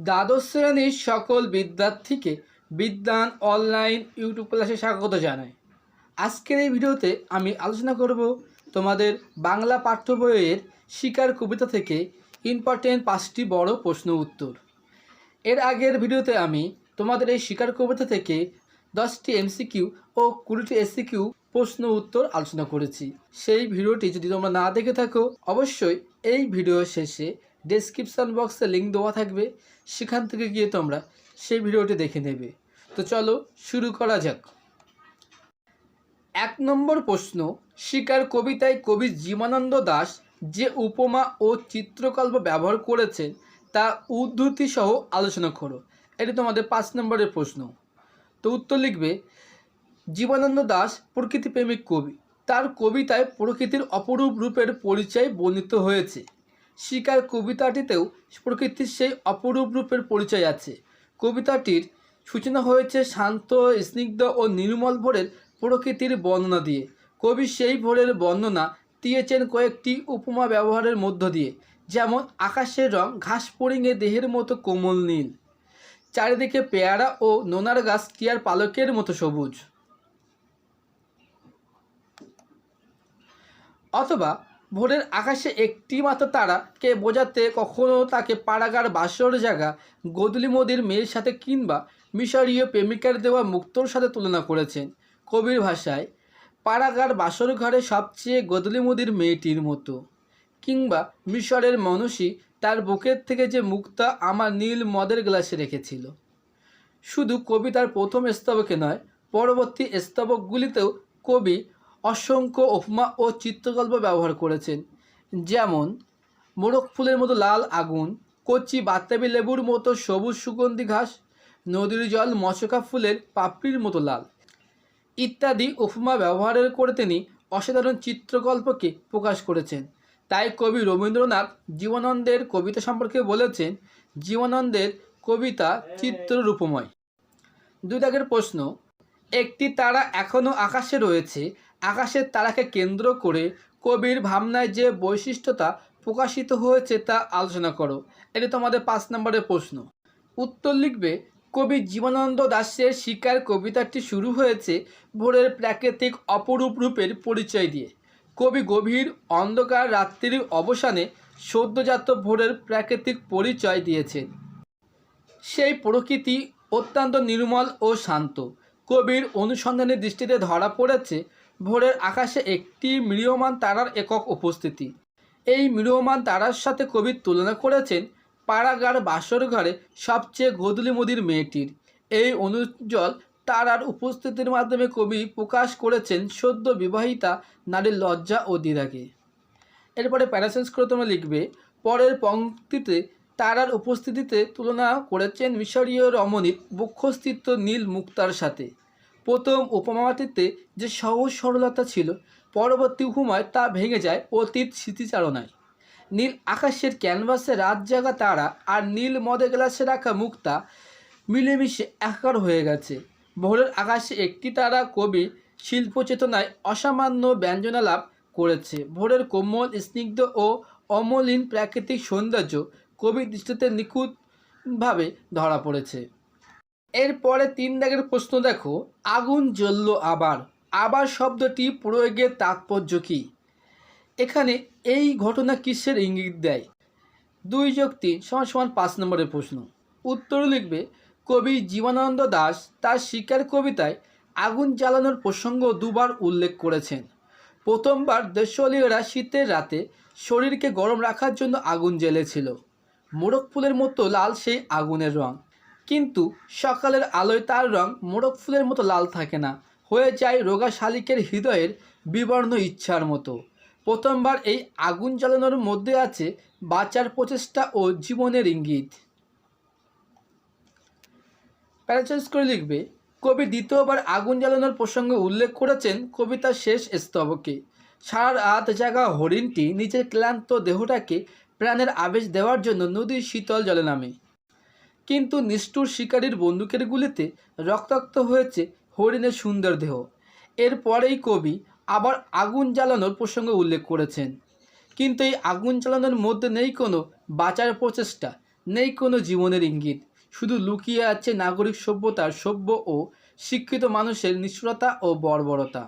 দ্বাদশ শ্রেণীর সকল বিদ্যার্থীকে বিজ্ঞান অনলাইন ইউটিউব ক্লাসে স্বাগত জানাই। আজকের এই ভিডিওতে আমি আলোচনা করব তোমাদের বাংলা পাঠ্য বইয়ের শিকার কবিতা থেকে ইম্পর্টেন্ট 5টি বড় প্রশ্ন উত্তর। এর আগের ভিডিওতে আমি তোমাদের এই শিকার কবিতা থেকে 10টি এমসিকিউ ও 20টি এসসিকিউ প্রশ্ন উত্তর আলোচনা করেছি। সেই ভিডিওটি যদি তোমরা না দেখে থাকো, অবশ্যই এই ভিডিও শেষে ডেসক্রিপশন বক্সে লিঙ্ক দেওয়া থাকবে, সেখান থেকে গিয়ে তোমরা সেই ভিডিওটি দেখে নেবে। তো চলো শুরু করা যাক। 1 নম্বর প্রশ্ন, শিকার কবিতায় কবি জীবনানন্দ দাশ যে উপমা ও চিত্রকল্প ব্যবহার করেছেন তা উদ্ধৃতি সহ আলোচনা করো। এটি তোমাদের 5 নম্বরের প্রশ্ন। তো উত্তর লিখবে, জীবনানন্দ দাশ প্রকৃতিপ্রেমিক কবি, তার কবিতায় প্রকৃতির অপরূপ রূপের পরিচয় বর্ণিত হয়েছে। শিকার কবিতাটিতেও প্রকৃতির সেই অপরূপ রূপের পরিচয় আছে। কবিতাটির সূচনা হয়েছে শান্ত, স্নিগ্ধ ও নির্মল ভোরের প্রকৃতির বর্ণনা দিয়ে। কবি সেই ভোরের বর্ণনা দিয়েছেন কয়েকটি উপমা ব্যবহারের মধ্য দিয়ে, যেমন আকাশের রং ঘাস ফড়িংয়ে দেহের মতো কোমল নীল, চারিদিকে পেয়ারা ও নোনার গাছ টিয়ার পালকের মতো সবুজ। অথবা ভোরের আকাশে একটি মাত্র তারাকে বোঝাতে কখনো তাকে পাড়াগার বাসর জায়গা গোধূলি মোদির মেয়ের সাথে কিংবা মিশরীয় প্রেমিকার দেওয়া মুক্তোর সাথে তুলনা করেছেন। কবির ভাষায় পাড়াগার বাসর ঘরে সবচেয়ে গোধূলি মোদির মেয়েটির মতো, কিংবা মিশরের মনীষী তার বুকের থেকে যে মুক্তা আমার নীল মদের গ্লাসে রেখেছিল। শুধু কবিতার প্রথম স্তবকে নয়, পরবর্তী স্তবকগুলিতেও কবি অসংখ্য উপমা ও চিত্রকল্প ব্যবহার করেছেন, যেমন মোরগ ফুলের মতো লাল আগুন, কচি বাতাবি লেবুর মতো সবুজ সুগন্ধি ঘাস, নদীর জল মশকা ফুলের পাপড়ির মতো লাল ইত্যাদি উপমা ব্যবহার করে তিনি অসাধারণ চিত্রকল্পকে প্রকাশ করেছেন। তাই কবি রবীন্দ্রনাথ জীবনানন্দের কবিতা সম্পর্কে বলেছেন, জীবনানন্দের কবিতা চিত্ররূপময়। 2 দাগের প্রশ্ন, একটি তারা এখনও আকাশে রয়েছে, আকাশের তারাকে কেন্দ্র করে কবির ভাবনায় যে বৈশিষ্ট্যতা প্রকাশিত হয়েছে তা আলোচনা করো। এটি তোমাদের 5 নম্বরের প্রশ্ন। উত্তর লিখবে, কবি জীবনানন্দ দাশের শিকার কবিতাটি শুরু হয়েছে ভোরের প্রাকৃতিক অপরূপ রূপের পরিচয় দিয়ে। কবি গভীর অন্ধকার রাত্রির অবসানে সদ্যজাত ভোরের প্রাকৃতিক পরিচয় দিয়েছেন। সেই প্রকৃতি অত্যন্ত নির্মল ও শান্ত। কবির অনুসন্ধানের দৃষ্টিতে ধরা পড়েছে ভোরের আকাশে একটি ম্রিয়মাণ তারার একক উপস্থিতি। এই ম্রিয়মাণ তারার সাথে কবি তুলনা করেছেন পাড়াগার বাসর ঘরে সবচেয়ে গোধূলি মোদির মেয়েটির। এই অনুজ্জ্বল তারার উপস্থিতির মাধ্যমে কবি প্রকাশ করেছেন সদ্য বিবাহিতা নারীর লজ্জা ও দ্বিধাকে। এরপরে প্যারাসেন্স করে তোমরা লিখবে, পরের পংক্তিতে তারার উপস্থিতিতে তুলনা করেছেন মিশরীয় রমণীর বক্ষস্থিত নীল মুক্তার সাথে। প্রথম উপমাটিতে যে সহজ সরলতা ছিল, পরবর্তী উপমায় তা ভেঙে যায় অতীত স্মৃতিচারণায়। নীল আকাশের ক্যানভাসে রাত জাগা তারা আর নীল মদে গ্লাসে রাখা মুক্তা মিলেমিশে একাকার হয়ে গেছে। ভোরের আকাশে একটি তারা কবি শিল্পচেতনায় অসামান্য ব্যঞ্জনা লাভ করেছে। ভোরের কোমল, স্নিগ্ধ ও অমলিন প্রাকৃতিক সৌন্দর্য কবির দৃষ্টিতে নিখুঁতভাবে ধরা পড়েছে। এরপরে 3 দাগের প্রশ্ন দেখো, আগুন জ্বলল আবার, আবার শব্দটি প্রয়োগের তাৎপর্য কী? এখানে এই ঘটনা কিসের ইঙ্গিত দেয়? 2 + 3 = 5 নম্বরের প্রশ্ন। উত্তর লিখবে, কবি জীবনানন্দ দাশ তার শিকার কবিতায় আগুন জ্বালানোর প্রসঙ্গ 2 বার উল্লেখ করেছেন। প্রথমবার দেশলীয়রা শীতের রাতে শরীরকে গরম রাখার জন্য আগুন জ্বেলেছিল। মোরগ ফুলের মতো লাল সেই আগুনের রং, কিন্তু সকালের আলোয় তার রং মোরগ ফুলের মতো লাল থাকে না, হয়ে যায় রোগা শালিকের হৃদয়ের বিবর্ণ ইচ্ছার মতো। প্রথমবার এই আগুন জ্বালানোর মধ্যে আছে বাঁচার প্রচেষ্টা ও জীবনের ইঙ্গিত। প্যারাফ্রেজ করে লিখবে, কবি দ্বিতীয়বার আগুন জ্বালানোর প্রসঙ্গে উল্লেখ করেছেন কবিতার শেষ স্তবকে। সারা রাত জাগা হরিণটি নিজের ক্লান্ত দেহটাকে প্রাণের আবেশ দেওয়ার জন্য নদীর শীতল জলে নামে, কিন্তু নিষ্ঠুর শিকারীর বন্দুকের গুলিতে রক্তাক্ত হয়েছে হরিণের সুন্দর দেহ। এরপরেই কবি আবার আগুন জ্বালানোর প্রসঙ্গ উল্লেখ করেছেন, কিন্তু এই আগুন জ্বালানোর মধ্যে নেই কোনো বাঁচার প্রচেষ্টা, নেই কোনো জীবনের ইঙ্গিত, শুধু লুকিয়ে আছে নাগরিক সভ্যতার সভ্য ও শিক্ষিত মানুষের নিষ্ঠুরতা ও বর্বরতা।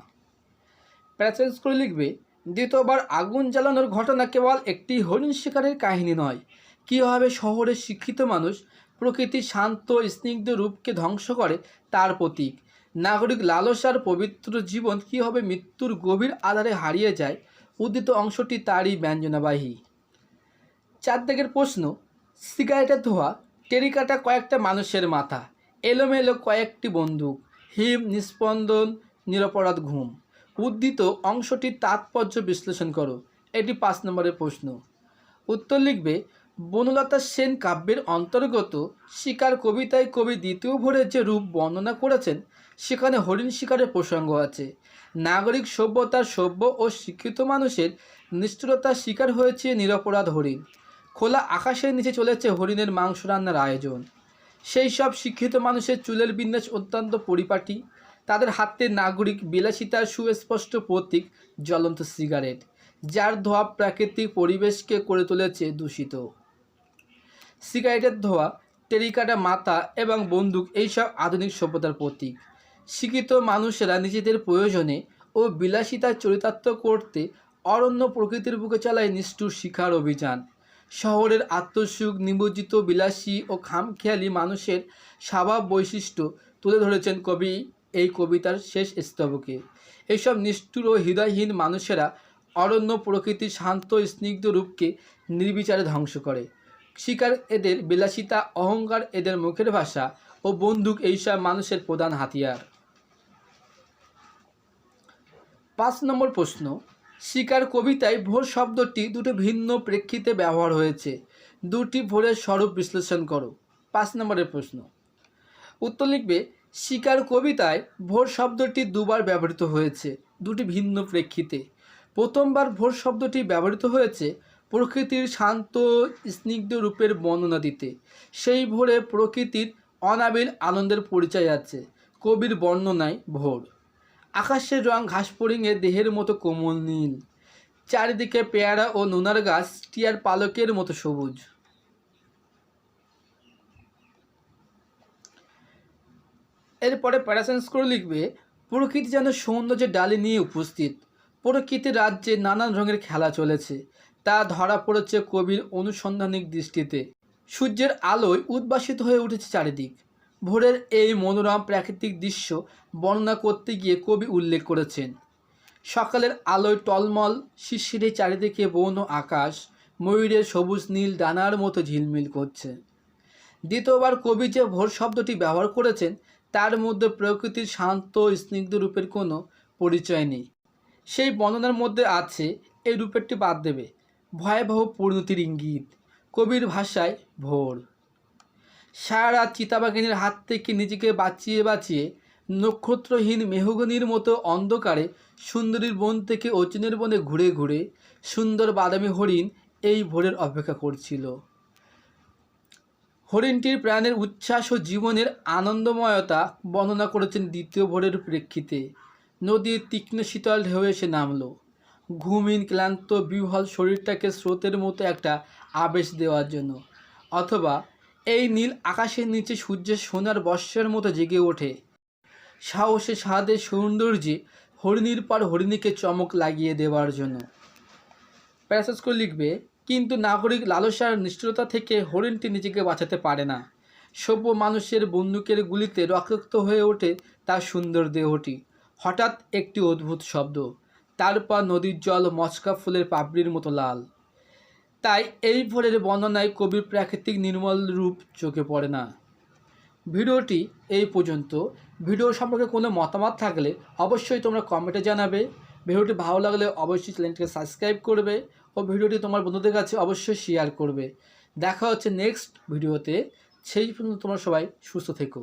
প্যারাফ্রেজ করে লিখবে, দ্বিতীয়বার আগুন জ্বালানোর ঘটনা কেবল একটি হরিণ শিকারের কাহিনী নয়, কীভাবে শহরের শিক্ষিত মানুষ প্রকৃতির শান্ত স্নিগ্ধ রূপকে ধ্বংস করে তার প্রতীক। নাগরিক লালসার পবিত্র জীবন কীভাবে মৃত্যুর গভীর আধারে হারিয়ে যায়, উদ্ধৃত অংশটি তারই ব্যঞ্জনাবাহী। 4 দাগের প্রশ্ন, সিগারেটের ধোঁয়া, টেরিকাটা কয়েকটা মানুষের মাথা, এলোমেলো কয়েকটি বন্দুক, হিম নিস্পন্দন, নিরপরাধ ঘুম। উদ্ধৃত অংশটির তাৎপর্য বিশ্লেষণ করো। এটি 5 নম্বরের প্রশ্ন। উত্তর লিখবে, বনলতা সেন কাব্যের অন্তর্গত শিকার কবিতায় কবি দ্বিতীয় ভোরের যে রূপ বর্ণনা করেছেন সেখানে হরিণ শিকারের প্রসঙ্গ আছে। নাগরিক সভ্যতার সভ্য ও শিক্ষিত মানুষের নিষ্ঠুরতার শিকার হয়েছে নিরপরাধ হরিণ। খোলা আকাশের নিচে চলেছে হরিণের মাংস রান্নার আয়োজন। সেই সব শিক্ষিত মানুষের চুলের বিন্যাস অত্যন্ত পরিপাটি, তাদের হাতে নাগরিক বিলাসিতার সুস্পষ্ট প্রতীক জ্বলন্ত সিগারেট, যার ধোঁয়া প্রাকৃতিক পরিবেশকে করে তুলেছে দূষিত। সিগারেটের ধোঁয়া, টেরিকাটা মাথা এবং বন্দুক এইসব আধুনিক সভ্যতার প্রতীক। শিক্ষিত মানুষেরা নিজেদের প্রয়োজনে ও বিলাসিতার চরিতার্থ করতে অরণ্য প্রকৃতির বুকে চালায় নিষ্ঠুর শিকার অভিযান। শহরের আত্মসুখ নিমজ্জিত বিলাসী ও খামখেয়ালি মানুষের স্বভাব বৈশিষ্ট্য তুলে ধরেছেন কবি এই কবিতার শেষ স্তবকে। এইসব নিষ্ঠুর ও হৃদয়হীন মানুষেরা অরণ্য প্রকৃতির শান্ত স্নিগ্ধ রূপকে নির্বিচারে ধ্বংস করে। শিকার এদের বিলাসিতা, অহংকার এদের মুখের ভাষা ও বন্দুক এইসব মানুষের প্রধান হাতিয়ার। 5 নম্বর প্রশ্ন, শিকার কবিতায় ভোর শব্দটি দুটি ভিন্ন প্রেক্ষিতে ব্যবহার হয়েছে, দুটি ভোরের স্বরূপ বিশ্লেষণ করো। 5 নম্বরের প্রশ্ন। উত্তর লিখবে, শিকার কবিতায় ভোর শব্দটি দুবার ব্যবহৃত হয়েছে, দুটি ভিন্ন প্রেক্ষিতে। প্রথমবার ভোর শব্দটি ব্যবহৃত হয়েছে প্রকৃতির শান্ত স্নিগ্ধ রূপের বর্ণনা দিতে। সেই ভোরে প্রকৃতির অনাবিল আনন্দের পরিচয় আছে কবির বর্ণনায়। ভোর আকাশের রং ঘাসফড়িংয়ের দেহের মতো কোমল নীল, চারিদিকে পেয়ারা ও নুনার গাছ টিয়ার পালকের মতো সবুজ। এরপরে প্যারাসেন্স করে লিখবে, প্রকৃতি যেন সৌন্দর্যের ডালি নিয়ে উপস্থিত। প্রকৃতির রাজ্যে নানান রঙের খেলা চলেছে, তা ধরা পড়েছে কবির অনুসন্ধানিক দৃষ্টিতে। সূর্যের আলোয় উদ্ভাসিত হয়ে উঠেছে চারিদিক। ভোরের এই মনোরম প্রাকৃতিক দৃশ্য বর্ণনা করতে গিয়ে কবি উল্লেখ করেছেন, সকালের আলোয় টলমল শিশিরে চারিদিকে বন আকাশ ময়ূরের সবুজ নীল ডানার মতো ঝিলমিল করছে। দ্বিতীয়বার কবি যে ভোর শব্দটি ব্যবহার করেছেন তার মধ্যে প্রকৃতির শান্ত স্নিগ্ধ রূপের কোনো পরিচয় নেই। সেই বর্ণনার মধ্যে আছে এই রূপেরটি বাদ দেবে ভয়াবহ পরিণতির ইঙ্গিত। কবির ভাষায় ভোর সারা চিতাবাঘিনীর হাত থেকে নিজেকে বাঁচিয়ে বাঁচিয়ে নক্ষত্রহীন মেহগনির মতো অন্ধকারে সুন্দরীর বন থেকে অচিনের বনে ঘুরে ঘুরে সুন্দর বাদামি হরিণ এই ভোরের অপেক্ষা করছিল। হরিণটির প্রাণের উচ্ছ্বাস ও জীবনের আনন্দময়তা বর্ণনা করেছেন দ্বিতীয় ভোরের প্রেক্ষিতে। নদীর তীক্ষ্ণ শীতল ঢেউ এসে নামলো, ঘুমহীন ক্লান্ত বিহ্বল শরীরটাকে স্রোতের মতো একটা আবেশ দেওয়ার জন্য। অথবা এই নীল আকাশের নিচে সূর্যের সোনার বর্ষার মতো জেগে ওঠে সাহসে স্বাদে সৌন্দর্যে হরিণীর পর হরিণীকে চমক লাগিয়ে দেওয়ার জন্য। প্যারাসেস করে লিখবে, কিন্তু নাগরিক লালসার নিষ্ঠুরতা থেকে হরিণটি নিজেকে বাঁচাতে পারে না। সভ্য মানুষের বন্দুকের গুলিতে রক্তাক্ত হয়ে ওঠে তার সুন্দর দেহটি। হঠাৎ একটি অদ্ভুত শব্দ, তারপর নদীর জল মচকা ফুলের পাপড়ির মতো লাল। তাই এই ভোরের বর্ণনায় কবির প্রাকৃতিক নির্মল রূপ চোখে পড়ে না। ভিডিওটি এই পর্যন্ত। ভিডিও সম্পর্কে কোনো মতামত থাকলে অবশ্যই তোমরা কমেন্টে জানাবে। ভিডিওটি ভালো লাগলে অবশ্যই চ্যানেলটিকে সাবস্ক্রাইব করবে ও ভিডিওটি তোমার বন্ধুদের কাছে অবশ্যই শেয়ার করবে। দেখা হচ্ছে নেক্সট ভিডিওতে। সেই পর্যন্ত তোমরা সবাই সুস্থ থেকো।